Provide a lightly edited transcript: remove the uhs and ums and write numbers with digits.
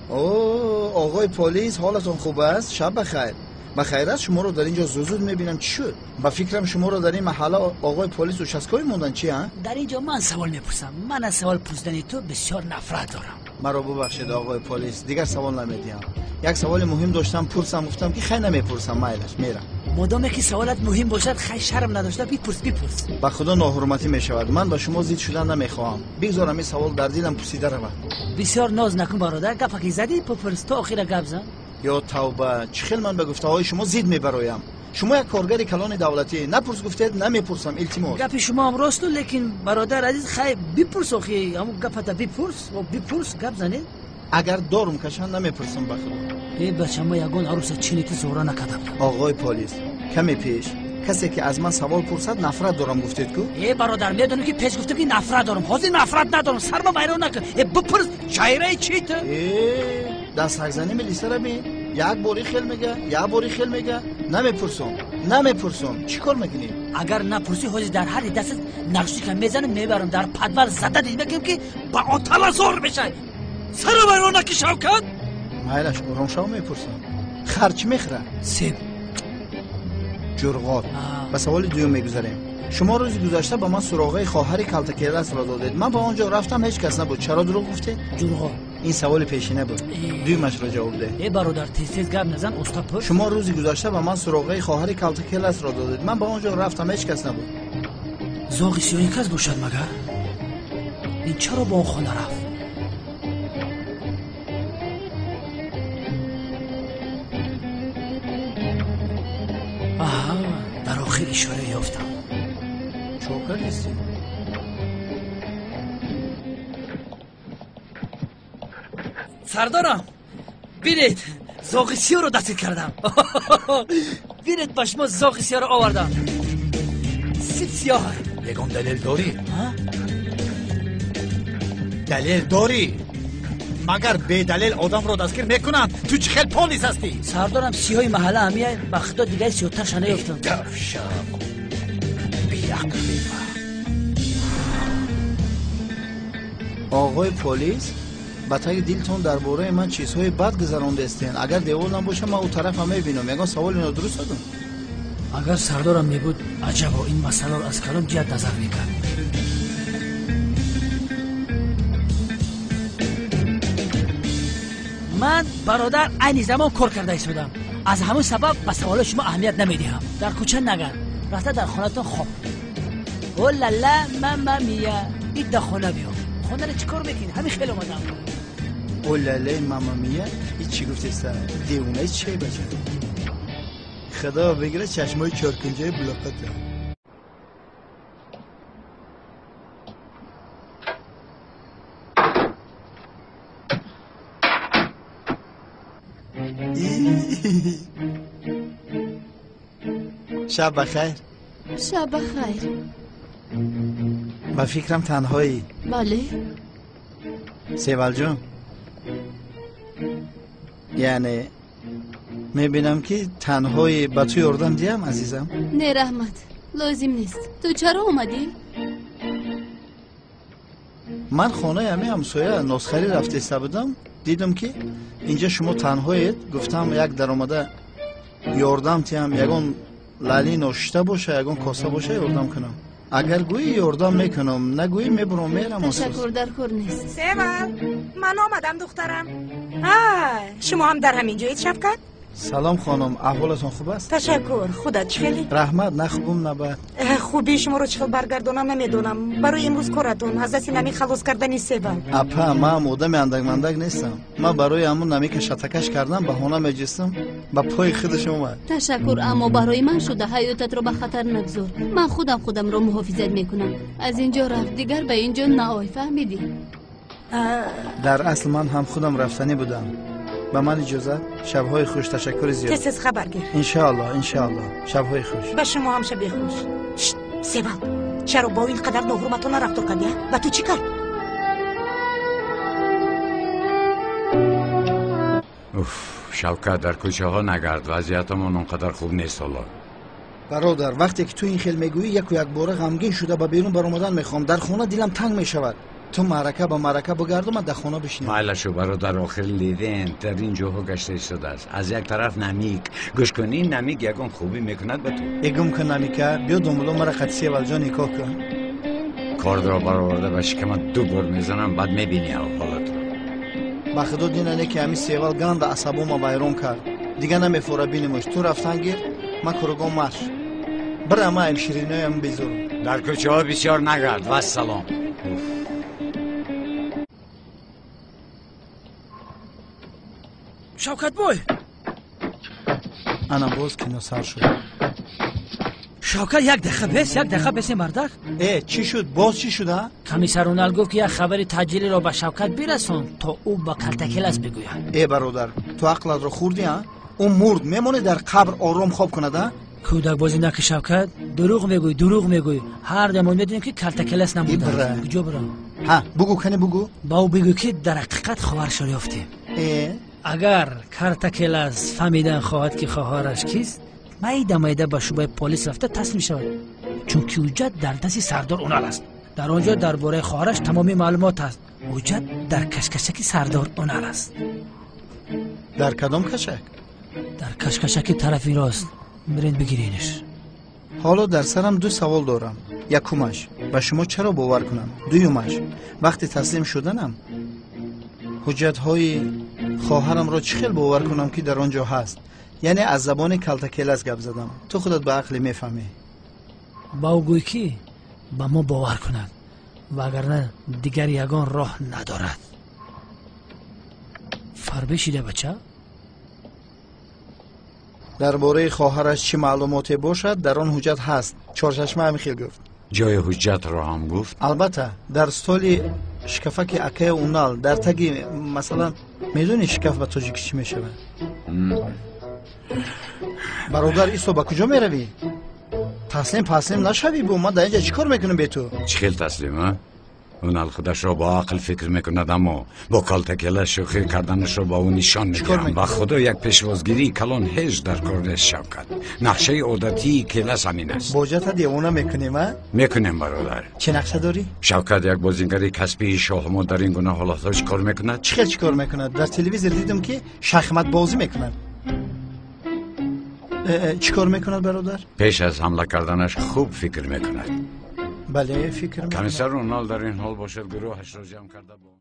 اوه آقای پلیس، حالتون خوب است؟ شب بخیر. بخیر است. شما رو در اینجا زود میبینم. چی شد؟ با فکرم شما رو در این محله آقای پلیس و شسکوی موندن. چی ها؟ در اینجا من سوال میپرسم. من از سوال پرسیدن تو بسیار نفرت دارم. مرا ببخشید آقای پلیس، دیگر سوال نمیدیم. یک سوال مهم داشتم پرسم، گفتم که خیلی نمیپرسم. مایلش میرم. مادامی که سوالت مهم باشد خیلی شرم نداشته بپرس. با خدا ناحرمتی میشود. من با شما زید شدن نمیخواهم. بگذارم این سوال در دلم پوسیده رود. بسیار ناز نکن برادر. گپی زدی بپرس تا آخر گپ زن. یا توبه، چه خیلی من به گفته‌های شما زید میبرایم. شما یک کارگر کلان دولتی، نپرس گفتید نمیپرسم. التماس. گپ شما هم راست، لیکن برادر عزیز خیلی بپرس. آخه همون گپت بپرس گپ زنید. اگر دارم کشان نمیپرسم بخدا. ای بچه ما یگان عروس چینیتی زورا نکردم. آقای پلیس، کمی پیش کسی که از من سوال پرسد نفرت دارم گفتید کو؟ ای برادر میدونی که پیش گفتم که نفرت دارم. حاضر نفرت ندارم. سرما ویران نکن. بپرس شاعره چی تو؟ دست حقزنی ملیسه را بین. یک باری خیل میگه نمیپرسم. چی کار میکنی؟ اگر نپرسی حاضر در هر دست نقشی که میزنم میبرم در پدور زده دیدم که با آتلا زور بشه. سرما ویران نکی شوکت. مایلش آرام شو میپرسم. خرچ میخره؟ سیب جرغات. به سوال دوم میگذاریم. شما روزی گذشته با من سراغه خواهر کلتکیرس را دادید. من با آنجا رفتم هیچ کس نبود. چرا دروغ گفتید؟ جرغات. این سوال پیشینه بود. دومش را جواب ده. ای برادر تیز گپ نزن استاد پر. شما روزی گذشته با من سراغه خواهر کلتکیرس را دادید. من با آنجا رفتم هیچ کس نبود. زاغ سیاهی کس باشد مگر؟ این چرا با اون خانه رفت؟ آها، در آخر اشاره یافتم. چوکر نیستی؟ سردارم بینید زاغ سیاه رو دستید کردم. بینید با شما زاغ سیاه رو آوردم. سیب سیاه. یگان دلیل داری؟ ها؟ دلیل داری؟ مگر به دلیل آدم رو دستگیر میکنن؟ تو چه خیلی پلیس هستی؟ سردارم سیاهی محله همیه. بخدا دیگه سیاه‌تر شنه یافتم. دفشم بیعقلی. آقای پلیس، بطای دلتون درباره من چیزهای بد گذرانده استین. اگر دیوال نباشه من اون طرف هم میبینم. یگان سوال اینو درست دادم. اگر سردارم میبود عجبا این مسئله رو از کلام جهت نظر میکرد. من برادر عین زمان کار کرده ایستادم. از همون سبب به سوال شما اهمیت نمیدهم. در کوچه نگرد. رفته در خانه‌تون خواب. او لالا ماما میا. این در خانه بیا. خانه رو چیکار میکنی؟ همین خیلی اومدم. او لالا ماما میا. این چی گفتی سر؟ دیونه چی بچه؟ خدا بگیره چشمای چارکنجه بلاقته. شب بخیر. شب بخیر. با فکرم تنهایی. بله. سیوال جون، یعنی میبینم که تنهایی با تو یاردم دیم عزیزم. نه رحمت، لازم نیست. تو چرا اومدی؟ من خانه همسایه نسخری رفته بودم، دیدم که اینجا شما تنهایید. گفتم یک در آمده یاردم تیم، یگان لالی نوشته باشه یگان کاسه باشه یاردم کنم. اگر گویی یاردم میکنم، نگویی میبرم میرم. تشکر در کار نیست. سیوال، من آمدم دخترم. شما هم در همین جایید شفقت؟ سلام خانم، احوالتون خوب است؟ تشکر. خودت چخیلی؟ رحمت، نه خوبم نه بد. خوبی شما رو چخیل برگردونم نمیدونم. برای امروز کارتون از دست نمی خلاص کردنی سیوال. اپا من آدم اندک نیستم. من برای همون نمی که شتکش کردم بهانه میجستم با پای خودش اومد. تشکر، اما برای من شده. حیاتت رو به خطر نگذار. من خودم رو محافظت میکنم. از اینجا رفت دیگر به اینجا نآی. فهمیدی؟ در اصل من هم خودم رفتنی بودم. به من اجازه. شبهای خوش. تشکر زیاد. تسیز خبر گیر. انشاءالله شبهای خوش. به شما هم شب خوش. سیوال، چرا با این قدر ناحرمتانه رفتار کردی؟ و تو چی کرد؟ شوکت در کوچه ها نگرد. وضعیتمون اونقدر خوب نیست حالا. برادر، وقتی که تو این خیل میگویی یک باره غمگین شده با بیرون بر اومدن میخوام. در خونه دلم تنگ میشود. تو معرکه با معرکه بگرد و من در خونه بشینم. مایلشو برادر آخر لیدن در این جاها گشته شده است. از یک طرف نمیک گوش کن، این نمیک یکم خوبی میکند به تو. ایگم که نمیکه بیا دنبالو مرا قدسی والجان نکاح کن. کارد را برآورده و شکمت 2 بار میزنم بعد میبینی حالت رو. با خدا دینه که همین سیوال گند عصبو ما ویران کرد. دیگه نمیفوره بینیمش. تو رفتن گیر من کرگام مرش. برای ما همشیرینای هم بیزور. در کوچه ها بسیار نگرد و سلام. شوکت بوی انا باز کنو سر شد. شوکت یک دقیقه بس مردک. چی شد؟ باز چی شده؟ کمیسر اونال گفت که یک خبر تاجیلی رو به شوکت برسون تا او با کلتکلس بگوید. برادر تو عقلت رو خوردی ها؟ اون مرد میمونه در قبر آرام خواب کنده؟ کودک بازی نکه شوکت. دروغ میگوی. هر دمان میدونیم که کلتکلس نموده. کجا برم؟ ها بگو کنه بگو. با او بگو که در حقیقت خواهرش رو یافتیم. اگر کلتکلس فهمیدن خواهد که خواهرش کیست، مایده به شعبه پلیس رفته تسلیم شود، چون که حجت در دست سردار اونال است. در آنجا درباره خواهرش تمامی معلومات است. حجت در کشکشک سردار اونال است. در کدام کشک؟ در کشکشک طرفی راست. برین بگیرینش. حالا در سرم 2 سوال دارم. یکمش به شما چرا باور کنم؟ دویمش وقتی تسلیم شدنم حجت های خواهرم را چه خیل باور کنم که در آنجا هست؟ یعنی از زبان کلتکلس گپ زدم. تو خودت به عقل میفهمی. با او گوی که با ما باور کند وگرنه دیگر یگان راه ندارد. فربشیده بچه؟ درباره خواهرش چی معلوماتی باشد در آن حجت هست. چهارچشمه هم خیل گفت. جای حجت را هم گفت. البته در ستولی شکفک اکه اونال در تگی مثلا میدونی شکف به تاجیک چی میشه؟ برادر ایسو با کجا میروی؟ تسلیم نشوی بو. ما در اینجا چیکار میکنیم به تو؟ چه خیل تسلیم ها؟ اونال خودش را با عقل فکر میکند اما با کلتکلس شوخی کردنش را با اون نشان میگیرم. با خدا یک پیشوازگیری کلان هیچ در کار نیست شوکت. نقشه عادتی کلس همین است. باجت دیوانه میکنیم ها؟ میکنیم برادر. چه نقشه داری؟ شوکت یک بازیگری کسبی شاه ما در این گونه حالات چی کار میکند؟ چی کار میکند؟ در تلویزیون دیدم که شخمت بازی میکند. چی کار میکند برادر؟ پیش از حمله کردنش خوب فکر میکند. بله فکر میکنم. کمیسر اونال در این حال باشد گروهش را جمع کرده بود.